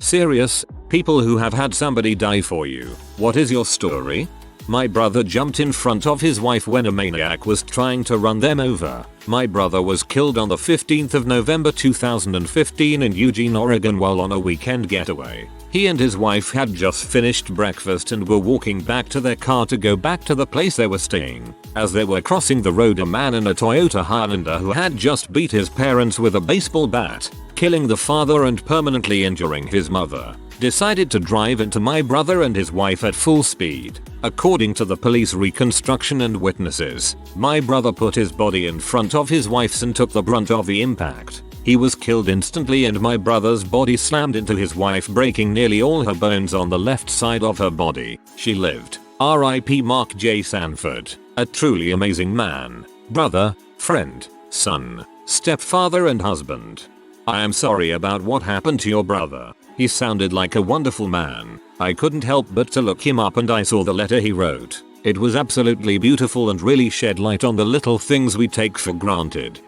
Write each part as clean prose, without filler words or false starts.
Serious? People who have had somebody die for you. What is your story? My brother jumped in front of his wife when a maniac was trying to run them over. My brother was killed on the 15th of November 2015 in Eugene, Oregon while on a weekend getaway. He and his wife had just finished breakfast and were walking back to their car to go back to the place they were staying. As they were crossing the road, a man in a Toyota Highlander who had just beat his parents with a baseball bat, killing the father and permanently injuring his mother, decided to drive into my brother and his wife at full speed. According to the police reconstruction and witnesses, my brother put his body in front of his wife's and took the brunt of the impact. He was killed instantly and my brother's body slammed into his wife, breaking nearly all her bones on the left side of her body. She lived. R.I.P. Mark J. Sanford. A truly amazing man. Brother, friend, son, stepfather and husband. I am sorry about what happened to your brother. He sounded like a wonderful man. I couldn't help but to look him up and I saw the letter he wrote. It was absolutely beautiful and really shed light on the little things we take for granted.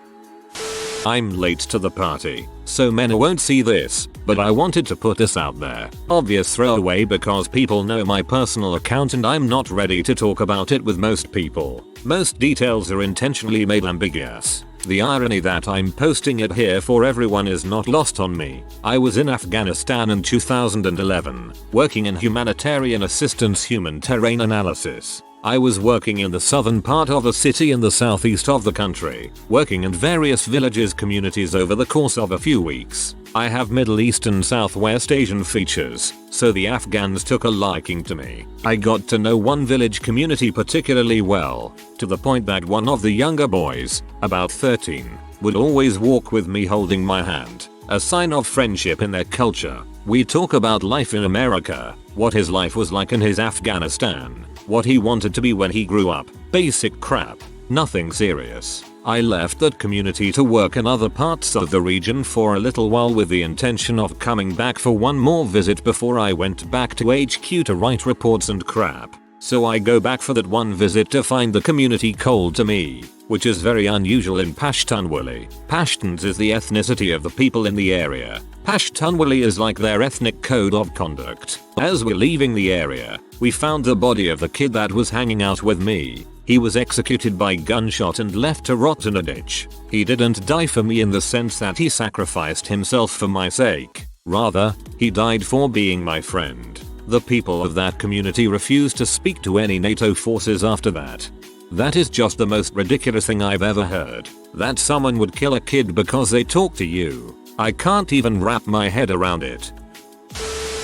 I'm late to the party, so many won't see this, but I wanted to put this out there. Obvious throwaway because people know my personal account and I'm not ready to talk about it with most people. Most details are intentionally made ambiguous. The irony that I'm posting it here for everyone is not lost on me. I was in Afghanistan in 2011, working in humanitarian assistance human terrain analysis. I was working in the southern part of a city in the southeast of the country, working in various villages communities over the course of a few weeks. I have Middle Eastern Southwest Asian features, so the Afghans took a liking to me. I got to know one village community particularly well, to the point that one of the younger boys, about 13, would always walk with me holding my hand, a sign of friendship in their culture. We talk about life in America, what his life was like in his Afghanistan, what he wanted to be when he grew up, basic crap, nothing serious. I left that community to work in other parts of the region for a little while with the intention of coming back for one more visit before I went back to HQ to write reports and crap. So I go back for that one visit to find the community cold to me, which is very unusual in Pashtunwali. Pashtuns is the ethnicity of the people in the area. Pashtunwali is like their ethnic code of conduct. As we're leaving the area, we found the body of the kid that was hanging out with me. He was executed by gunshot and left to rot in a ditch. He didn't die for me in the sense that he sacrificed himself for my sake. Rather, he died for being my friend. The people of that community refused to speak to any NATO forces after that. That is just the most ridiculous thing I've ever heard. That someone would kill a kid because they talk to you. I can't even wrap my head around it.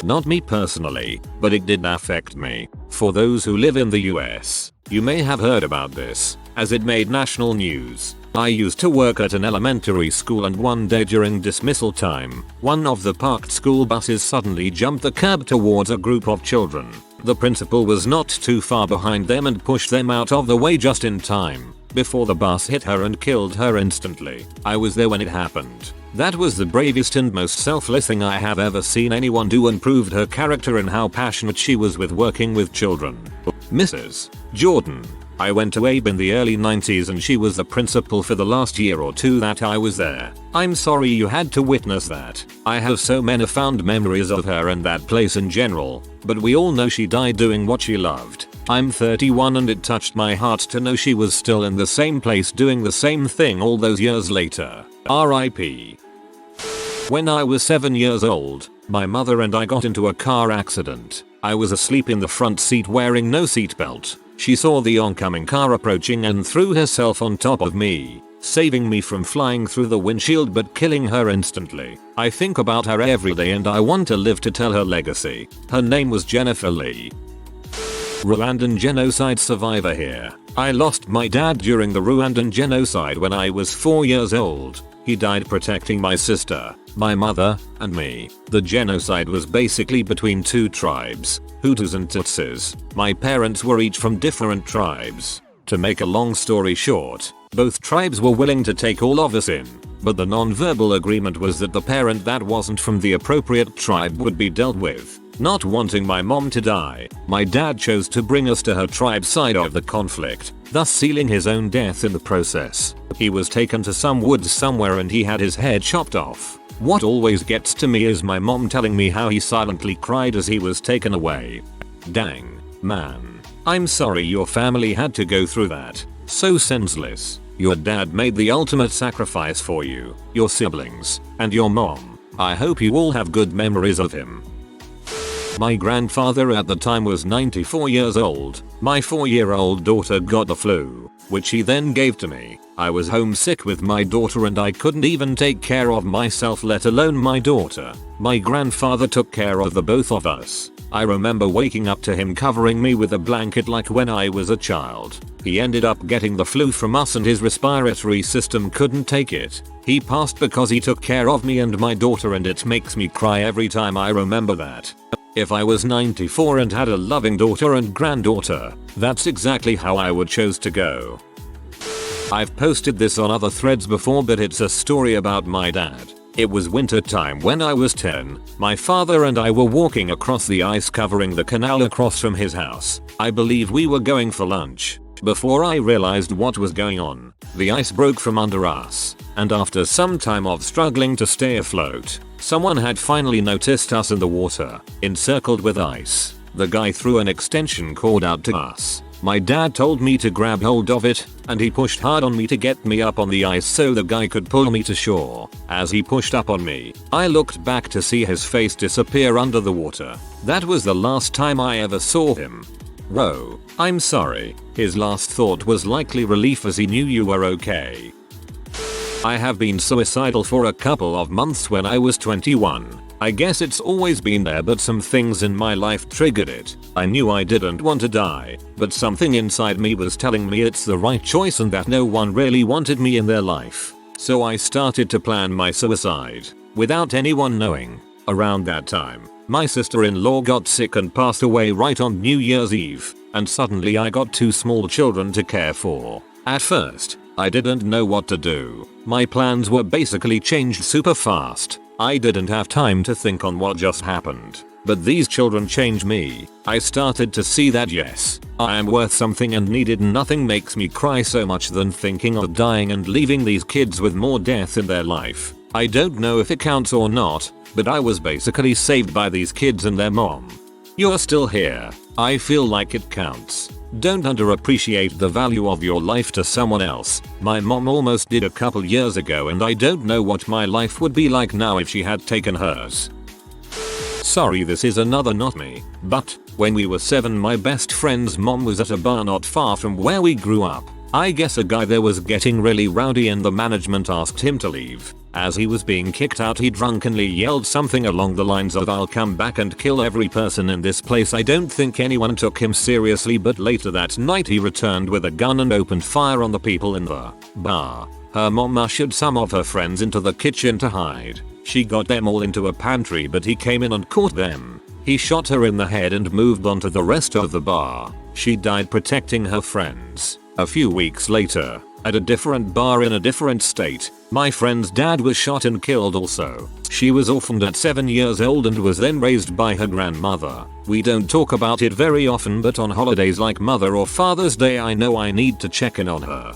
Not me personally, but it did affect me. For those who live in the US, you may have heard about this, as it made national news. I used to work at an elementary school and one day during dismissal time, one of the parked school buses suddenly jumped the curb towards a group of children. The principal was not too far behind them and pushed them out of the way just in time, before the bus hit her and killed her instantly. I was there when it happened. That was the bravest and most selfless thing I have ever seen anyone do and proved her character and how passionate she was with working with children. Mrs. Jordan. I went to Abe in the early 90s and she was the principal for the last year or two that I was there. I'm sorry you had to witness that. I have so many fond memories of her and that place in general, but we all know she died doing what she loved. I'm 31 and it touched my heart to know she was still in the same place doing the same thing all those years later. R.I.P. When I was 7 years old, my mother and I got into a car accident. I was asleep in the front seat wearing no seatbelt. She saw the oncoming car approaching and threw herself on top of me, saving me from flying through the windshield but killing her instantly. I think about her every day and I want to live to tell her legacy. Her name was Jennifer Lee. Rwandan genocide survivor here. I lost my dad during the Rwandan genocide when I was 4 years old. He died protecting my sister, my mother, and me. The genocide was basically between two tribes, Hutus and Tutsis. My parents were each from different tribes. To make a long story short, both tribes were willing to take all of us in, but the non-verbal agreement was that the parent that wasn't from the appropriate tribe would be dealt with. Not wanting my mom to die, my dad chose to bring us to her tribe's side of the conflict, thus sealing his own death in the process. He was taken to some woods somewhere and he had his head chopped off. What always gets to me is my mom telling me how he silently cried as he was taken away. Dang, man. I'm sorry your family had to go through that. So senseless. Your dad made the ultimate sacrifice for you, your siblings, and your mom. I hope you all have good memories of him. My grandfather at the time was 94 years old. My 4-year-old daughter got the flu, which he then gave to me. I was homesick with my daughter and I couldn't even take care of myself, let alone my daughter. My grandfather took care of the both of us. I remember waking up to him covering me with a blanket like when I was a child. He ended up getting the flu from us and his respiratory system couldn't take it. He passed because he took care of me and my daughter, and it makes me cry every time I remember that. If I was 94 and had a loving daughter and granddaughter, that's exactly how I would choose to go. I've posted this on other threads before, but it's a story about my dad. It was winter time when I was 10. My father and I were walking across the ice covering the canal across from his house. I believe we were going for lunch. Before I realized what was going on, the ice broke from under us, and after some time of struggling to stay afloat, someone had finally noticed us in the water, encircled with ice. The guy threw an extension cord out to us. My dad told me to grab hold of it, and he pushed hard on me to get me up on the ice so the guy could pull me to shore. As he pushed up on me, I looked back to see his face disappear under the water. That was the last time I ever saw him. Whoa, I'm sorry. His last thought was likely relief as he knew you were okay. I have been suicidal for a couple of months when I was 21. I guess it's always been there, but some things in my life triggered it. I knew I didn't want to die, but something inside me was telling me it's the right choice and that no one really wanted me in their life. So I started to plan my suicide, without anyone knowing. Around that time, my sister-in-law got sick and passed away right on New Year's Eve, and suddenly I got 2 small children to care for. At first, I didn't know what to do. My plans were basically changed super fast. I didn't have time to think on what just happened. But these children changed me. I started to see that yes, I am worth something, and needed nothing makes me cry so much than thinking of dying and leaving these kids with more death in their life. I don't know if it counts or not, but I was basically saved by these kids and their mom. You're still here. I feel like it counts. Don't underappreciate the value of your life to someone else. My mom almost did a couple years ago, and I don't know what my life would be like now if she had taken hers. Sorry, this is another not me, but when we were 7, my best friend's mom was at a bar not far from where we grew up. I guess a guy there was getting really rowdy and the management asked him to leave. As he was being kicked out, he drunkenly yelled something along the lines of "I'll come back and kill every person in this place." I don't think anyone took him seriously, but later that night he returned with a gun and opened fire on the people in the bar. Her mom ushered some of her friends into the kitchen to hide. She got them all into a pantry, but he came in and caught them. He shot her in the head and moved on to the rest of the bar. She died protecting her friends. A few weeks later, at a different bar in a different state, my friend's dad was shot and killed also. She was orphaned at 7 years old and was then raised by her grandmother. We don't talk about it very often, but on holidays like Mother or Father's Day I know I need to check in on her.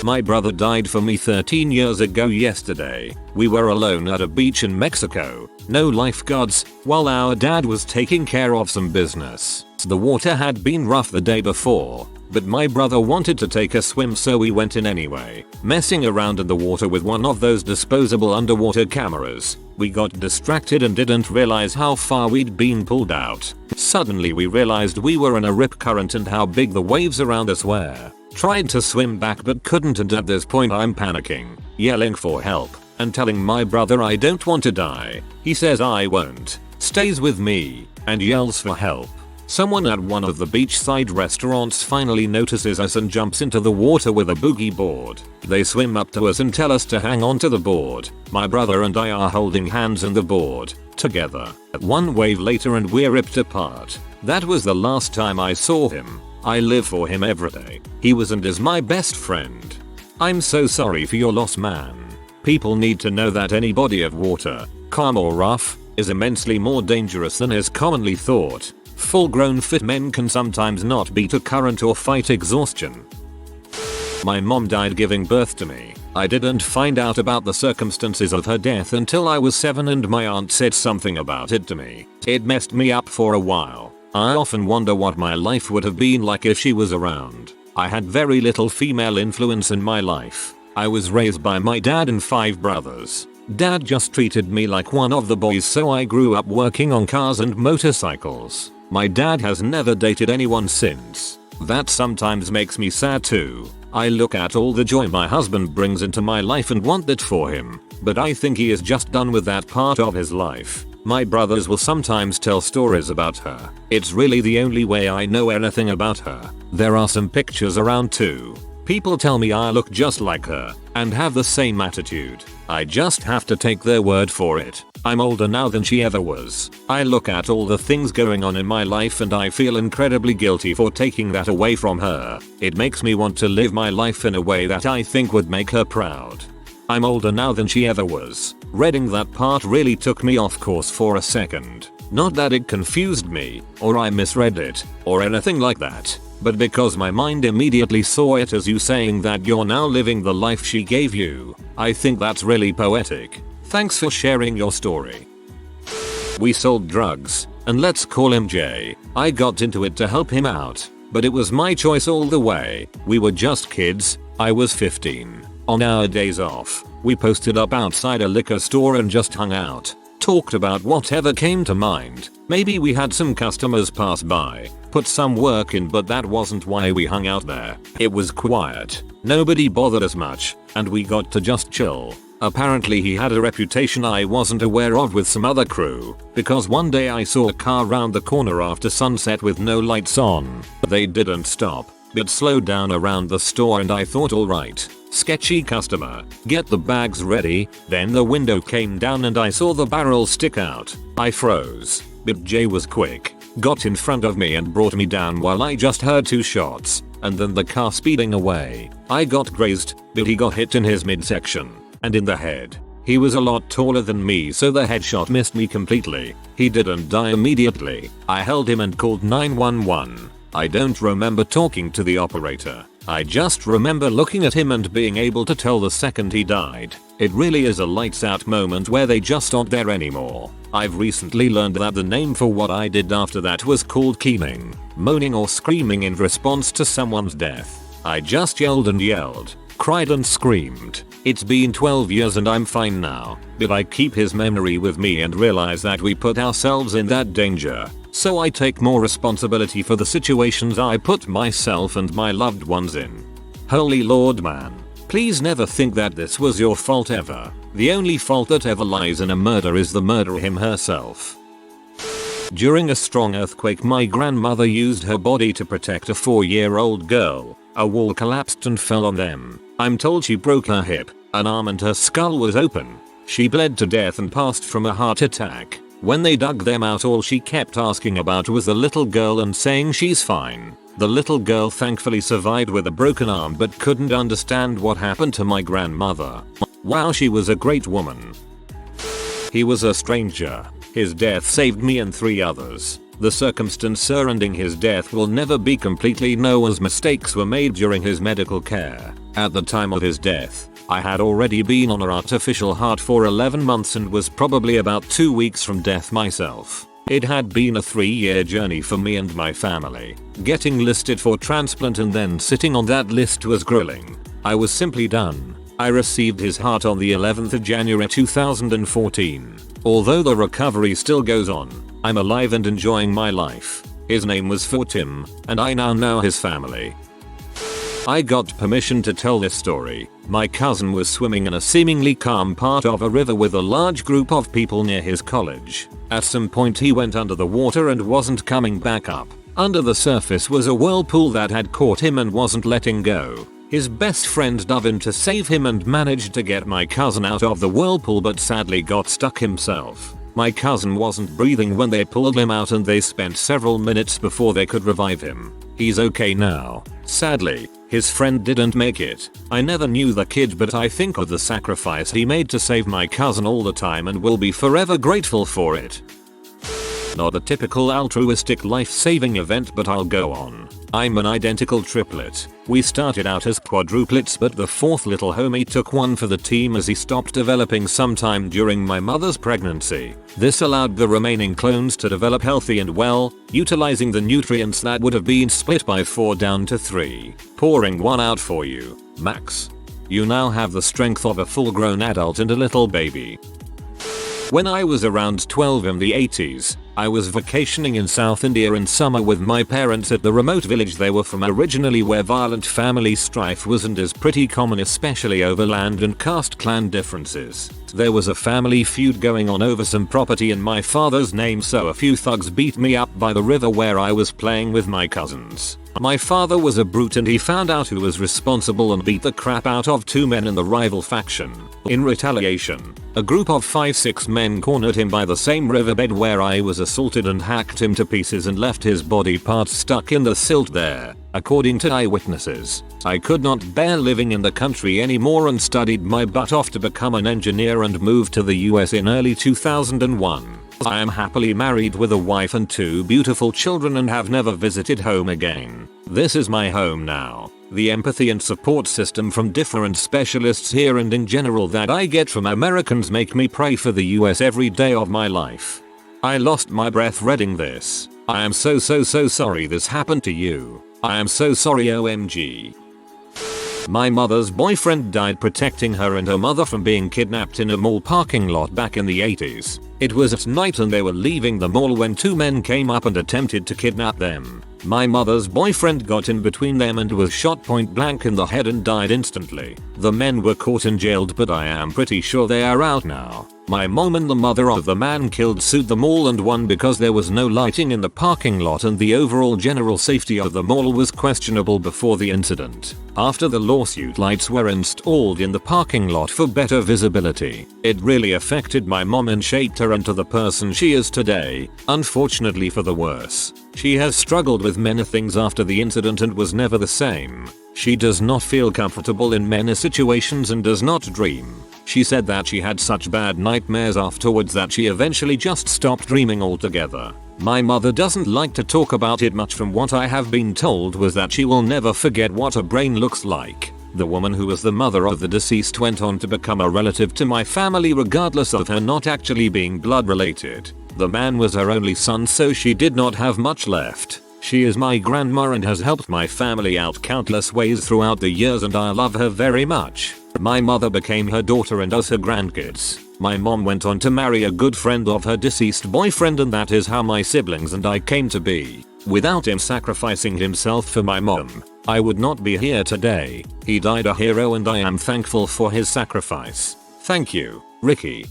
My brother died for me 13 years ago yesterday. We were alone at a beach in Mexico. No lifeguards, while our dad was taking care of some business. The water had been rough the day before, but my brother wanted to take a swim, so we went in anyway. Messing around in the water with one of those disposable underwater cameras, we got distracted and didn't realize how far we'd been pulled out. Suddenly we realized we were in a rip current and how big the waves around us were. Tried to swim back but couldn't, and at this point I'm panicking, yelling for help, and telling my brother I don't want to die. He says I won't, stays with me, and yells for help. Someone at one of the beachside restaurants finally notices us and jumps into the water with a boogie board. They swim up to us and tell us to hang on to the board. My brother and I are holding hands in the board, together. One wave later and we're ripped apart. That was the last time I saw him. I live for him every day. He was and is my best friend. I'm so sorry for your loss, man. People need to know that any body of water, calm or rough, is immensely more dangerous than is commonly thought. Full-grown fit men can sometimes not beat a current or fight exhaustion. My mom died giving birth to me. I didn't find out about the circumstances of her death until I was 7 and my aunt said something about it to me. It messed me up for a while. I often wonder what my life would have been like if she was around. I had very little female influence in my life. I was raised by my dad and 5 brothers. Dad just treated me like one of the boys, so I grew up working on cars and motorcycles. My dad has never dated anyone since. That sometimes makes me sad too. I look at all the joy my husband brings into my life and want that for him, but I think he is just done with that part of his life. My brothers will sometimes tell stories about her. It's really the only way I know anything about her. There are some pictures around too. People tell me I look just like her and have the same attitude. I just have to take their word for it. I'm older now than she ever was. I look at all the things going on in my life and I feel incredibly guilty for taking that away from her. It makes me want to live my life in a way that I think would make her proud. I'm older now than she ever was. Reading that part really took me off course for a second. Not that it confused me, or I misread it, or anything like that, but because my mind immediately saw it as you saying that you're now living the life she gave you. I think that's really poetic. Thanks for sharing your story. We sold drugs, and let's call him Jay. I got into it to help him out, but it was my choice all the way. We were just kids. I was 15. On our days off, we posted up outside a liquor store and just hung out. Talked about whatever came to mind. Maybe we had some customers pass by, put some work in, but that wasn't why we hung out there. It was quiet. Nobody bothered us much, and we got to just chill. Apparently he had a reputation I wasn't aware of with some other crew, because one day I saw a car round the corner after sunset with no lights on. They didn't stop, but slowed down around the store and I thought, alright, sketchy customer, get the bags ready. Then the window came down and I saw the barrel stick out. I froze, but Jay was quick, got in front of me and brought me down while I just heard 2 shots, and then the car speeding away. I got grazed, but he got hit in his midsection and in the head. He was a lot taller than me, so the headshot missed me completely. He didn't die immediately. I held him and called 911. I don't remember talking to the operator. I just remember looking at him and being able to tell the second he died. It really is a lights out moment where they just aren't there anymore. I've recently learned that the name for what I did after that was called keening, moaning or screaming in response to someone's death. I just yelled and yelled, cried and screamed. It's been 12 years and I'm fine now, but I keep his memory with me and realize that we put ourselves in that danger. So I take more responsibility for the situations I put myself and my loved ones in. Holy Lord, man. Please never think that this was your fault ever. The only fault that ever lies in a murder is the murderer him herself. During a strong earthquake, my grandmother used her body to protect a 4-year-old girl. A wall collapsed and fell on them. I'm told she broke her hip, an arm, and her skull was open. She bled to death and passed from a heart attack. When they dug them out, all she kept asking about was the little girl and saying she's fine. The little girl thankfully survived with a broken arm but couldn't understand what happened to my grandmother. Wow, she was a great woman. He was a stranger. His death saved me and 3 others. The circumstance surrounding his death will never be completely known, as mistakes were made during his medical care. At the time of his death, I had already been on an artificial heart for 11 months and was probably about 2 weeks from death myself. It had been a 3-year journey for me and my family. Getting listed for transplant and then sitting on that list was grueling. I was simply done. I received his heart on the 11th of January 2014. Although the recovery still goes on, I'm alive and enjoying my life. His name was Tim, and I now know his family. I got permission to tell this story. My cousin was swimming in a seemingly calm part of a river with a large group of people near his college. At some point he went under the water and wasn't coming back up. Under the surface was a whirlpool that had caught him and wasn't letting go. His best friend dove in to save him and managed to get my cousin out of the whirlpool, but sadly got stuck himself. My cousin wasn't breathing when they pulled him out and they spent several minutes before they could revive him. He's okay now. Sadly, his friend didn't make it. I never knew the kid, but I think of the sacrifice he made to save my cousin all the time and will be forever grateful for it. Not a typical altruistic life-saving event, but I'll go on. I'm an identical triplet. We started out as quadruplets, but the fourth little homie took one for the team as he stopped developing sometime during my mother's pregnancy. This allowed the remaining clones to develop healthy and well, utilizing the nutrients that would have been split by 4 down to 3. Pouring one out for you, Max. You now have the strength of a full-grown adult and a little baby. When I was around 12 in the 80s, I was vacationing in South India in summer with my parents at the remote village they were from originally, where violent family strife was and is pretty common, especially over land and caste clan differences. There was a family feud going on over some property in my father's name, so a few thugs beat me up by the river where I was playing with my cousins. My father was a brute and he found out who was responsible and beat the crap out of 2 men in the rival faction. In retaliation, a group of 5-6 men cornered him by the same riverbed where I was assaulted and hacked him to pieces and left his body parts stuck in the silt there. According to eyewitnesses, I could not bear living in the country anymore and studied my butt off to become an engineer and moved to the US in early 2001. I am happily married with a wife and 2 beautiful children and have never visited home again. This is my home now. The empathy and support system from different specialists here and in general that I get from Americans make me pray for the US every day of my life. I lost my breath reading this. I am so sorry this happened to you. I am so sorry, OMG. My mother's boyfriend died protecting her and her mother from being kidnapped in a mall parking lot back in the 80s. It was at night and they were leaving the mall when 2 men came up and attempted to kidnap them. My mother's boyfriend got in between them and was shot point blank in the head and died instantly. The men were caught and jailed, but I am pretty sure they are out now. My mom and the mother of the man killed sued the mall and won because there was no lighting in the parking lot and the overall general safety of the mall was questionable before the incident. After the lawsuit, lights were installed in the parking lot for better visibility. It really affected my mom and shaped her into the person she is today, unfortunately for the worse. She has struggled with many things after the incident and was never the same. She does not feel comfortable in many situations and does not dream. She said that she had such bad nightmares afterwards that she eventually just stopped dreaming altogether. My mother doesn't like to talk about it much. From what I have been told was that she will never forget what her brain looks like. The woman who was the mother of the deceased went on to become a relative to my family regardless of her not actually being blood related. The man was her only son, so she did not have much left. She is my grandma and has helped my family out countless ways throughout the years and I love her very much. My mother became her daughter and us her grandkids. My mom went on to marry a good friend of her deceased boyfriend, and that is how my siblings and I came to be. Without him sacrificing himself for my mom, I would not be here today. He died a hero and I am thankful for his sacrifice. Thank you, Ricky.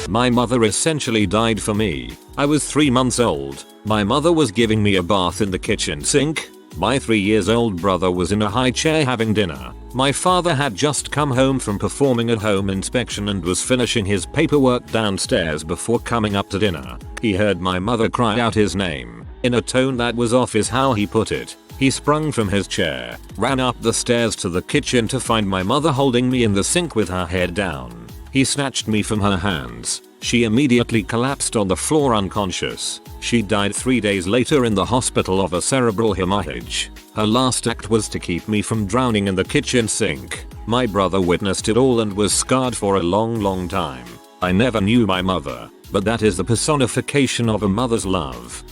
My mother essentially died for me. I was 3 months old. My mother was giving me a bath in the kitchen sink. My 3-year-old brother was in a high chair having dinner. My father had just come home from performing a home inspection and was finishing his paperwork downstairs before coming up to dinner. He heard my mother cry out his name. In a tone that was off is how he put it. He sprung from his chair, ran up the stairs to the kitchen to find my mother holding me in the sink with her head down. He snatched me from her hands. She immediately collapsed on the floor unconscious. She died 3 days later in the hospital of a cerebral hemorrhage. Her last act was to keep me from drowning in the kitchen sink. My brother witnessed it all and was scarred for a long time. I never knew my mother, but that is the personification of a mother's love.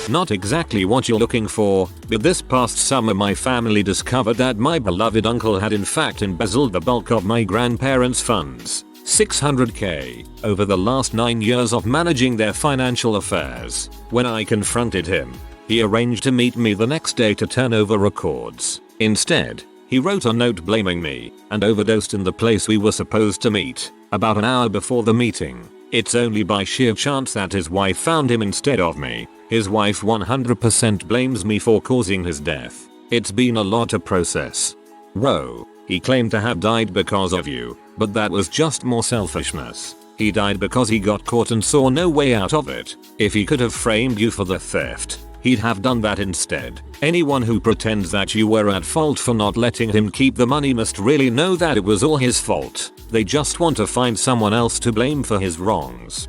Not exactly what you're looking for, but this past summer my family discovered that my beloved uncle had in fact embezzled the bulk of my grandparents' funds. $600k over the last 9 years of managing their financial affairs. When I confronted him, he arranged to meet me the next day to turn over records. Instead, he wrote a note blaming me and overdosed in the place we were supposed to meet. About an hour before the meeting, it's only by sheer chance that his wife found him instead of me. His wife 100% blames me for causing his death. It's been a lot to process. Bro, he claimed to have died because of you, but that was just more selfishness. He died because he got caught and saw no way out of it. If he could have framed you for the theft, he'd have done that instead. Anyone who pretends that you were at fault for not letting him keep the money must really know that it was all his fault. They just want to find someone else to blame for his wrongs.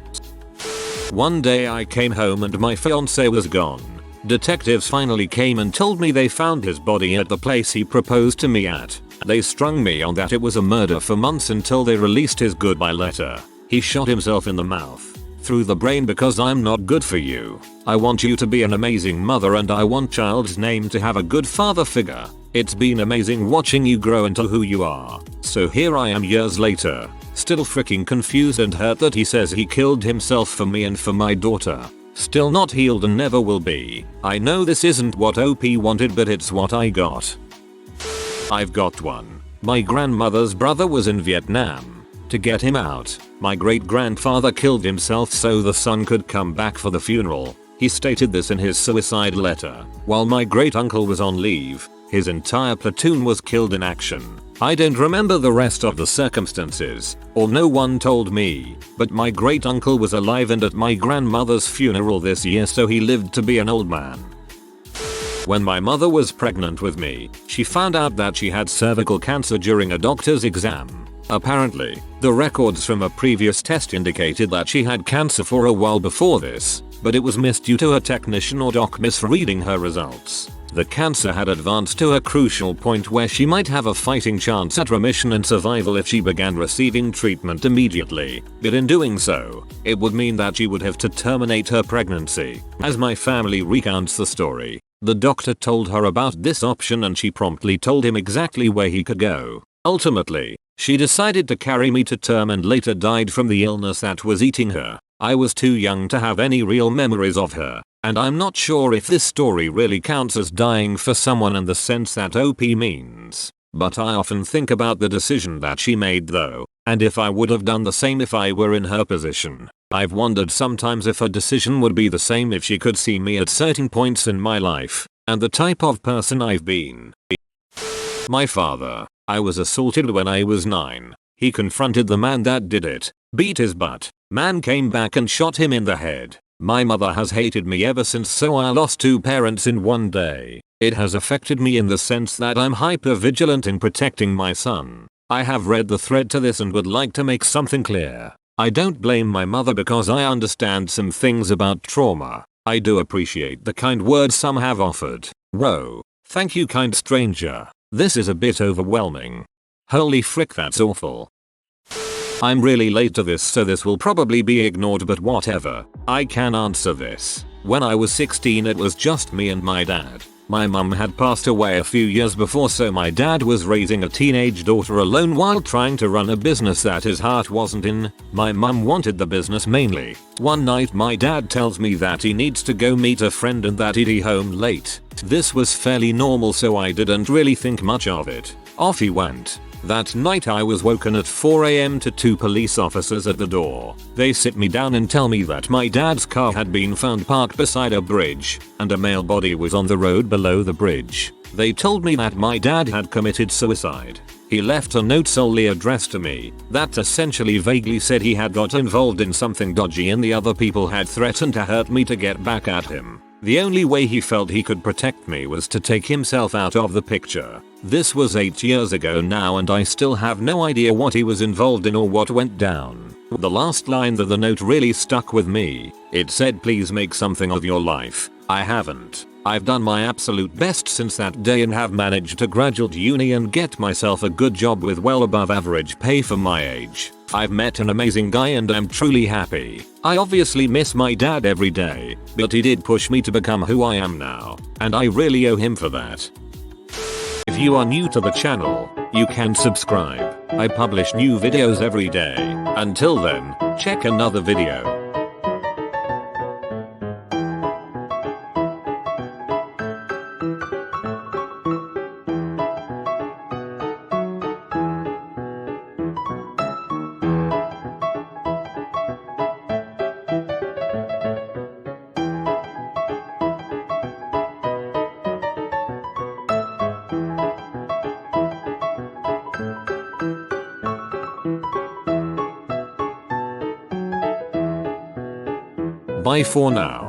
One day I came home and my fiance was gone. Detectives finally came and told me they found his body at the place he proposed to me at. They strung me on that it was a murder for months until they released his goodbye letter. He shot himself in the mouth. Through the brain because I'm not good for you. I want you to be an amazing mother and I want child's name to have a good father figure. It's been amazing watching you grow into who you are. So here I am years later, still freaking confused and hurt that he says he killed himself for me and for my daughter. Still not healed and never will be. I know this isn't what OP wanted but it's what I got. I've got one. My grandmother's brother was in Vietnam. To get him out, my great-grandfather killed himself so the son could come back for the funeral. He stated this in his suicide letter. While my great-uncle was on leave, his entire platoon was killed in action. I don't remember the rest of the circumstances, or no one told me, but my great-uncle was alive and at my grandmother's funeral this year so he lived to be an old man. When my mother was pregnant with me, she found out that she had cervical cancer during a doctor's exam. Apparently, the records from a previous test indicated that she had cancer for a while before this, but it was missed due to a technician or doc misreading her results. The cancer had advanced to a crucial point where she might have a fighting chance at remission and survival if she began receiving treatment immediately, but in doing so, it would mean that she would have to terminate her pregnancy. As my family recounts the story, the doctor told her about this option and she promptly told him exactly where he could go. Ultimately, she decided to carry me to term and later died from the illness that was eating her. I was too young to have any real memories of her, and I'm not sure if this story really counts as dying for someone in the sense that OP means. But I often think about the decision that she made though, and if I would have done the same if I were in her position. I've wondered sometimes if her decision would be the same if she could see me at certain points in my life, and the type of person I've been. My father. I was assaulted when I was 9. He confronted the man that did it, beat his butt. Man came back and shot him in the head. My mother has hated me ever since so I lost 2 parents in one day. It has affected me in the sense that I'm hyper vigilant in protecting my son. I have read the thread to this and would like to make something clear. I don't blame my mother because I understand some things about trauma. I do appreciate the kind words some have offered. Whoa. Thank you kind stranger. This is a bit overwhelming. Holy frick that's awful. I'm really late to this so this will probably be ignored but whatever. I can answer this. When I was 16 it was just me and my dad. My mum had passed away a few years before so my dad was raising a teenage daughter alone while trying to run a business that his heart wasn't in. My mum wanted the business mainly. One night my dad tells me that he needs to go meet a friend and that he'd be home late. This was fairly normal so I didn't really think much of it. Off he went. That night I was woken at 4 AM to 2 police officers at the door. They sit me down and tell me that my dad's car had been found parked beside a bridge, and a male body was on the road below the bridge. They told me that my dad had committed suicide. He left a note solely addressed to me that essentially vaguely said he had got involved in something dodgy and the other people had threatened to hurt me to get back at him. The only way he felt he could protect me was to take himself out of the picture. This was 8 years ago now and I still have no idea what he was involved in or what went down. The last line of the note really stuck with me. It said please make something of your life. I haven't. I've done my absolute best since that day and have managed to graduate uni and get myself a good job with well above average pay for my age. I've met an amazing guy and I'm truly happy. I obviously miss my dad every day, but he did push me to become who I am now, and I really owe him for that. If you are new to the channel, you can subscribe. I publish new videos every day. Until then, check another video. Bye for now.